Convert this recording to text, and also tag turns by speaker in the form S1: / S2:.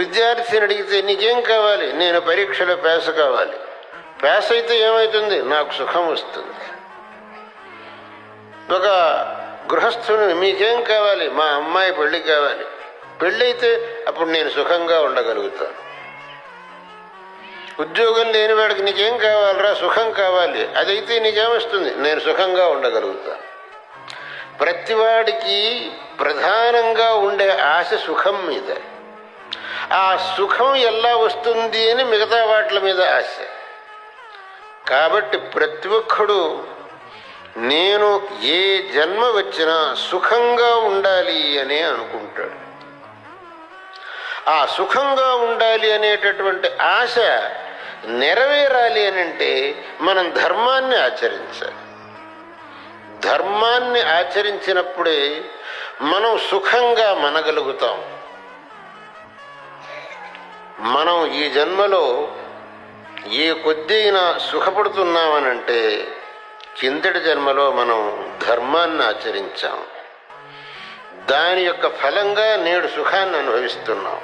S1: విద్యార్థిని అడిగితే నీకేం కావాలి? నేను పరీక్షలో పాస్ కావాలి. పాస్ అయితే ఏమవుతుంది? నాకు సుఖం వస్తుంది. ఒక గృహస్థుని మీకేం కావాలి? మా అమ్మాయి పెళ్లి కావాలి. పెళ్ళైతే అప్పుడు నేను సుఖంగా ఉండగలుగుతాను. ఉద్యోగం లేనివాడికి నీకేం కావాలరా? సుఖం కావాలి. అదైతే నీకేమొస్తుంది? నేను సుఖంగా ఉండగలుగుతాను. ప్రతివాడికి ప్రధానంగా ఉండే ఆశ సుఖం మీద. ఆ సుఖం ఎలా వస్తుంది అని మిగతా వాటి మీద ఆశ. కాబట్టి ప్రతి ఒక్కడు నేను ఏ జన్మ వచ్చినా సుఖంగా ఉండాలి అని అనుకుంటాడు. ఆ సుఖంగా ఉండాలి అనేటటువంటి ఆశ నెరవేరాలి అని అంటే మనం ధర్మాన్ని ఆచరించాలి. ధర్మాన్ని ఆచరించినప్పుడే మనం సుఖంగా మనగలుగుతాం. మనం ఈ జన్మలో ఏ కొద్దిగా సుఖపడుతున్నామనంటే కిందటి జన్మలో మనం ధర్మాన్ని ఆచరించాం. దాని యొక్క ఫలంగా నేడు సుఖాన్ని అనుభవిస్తున్నాం.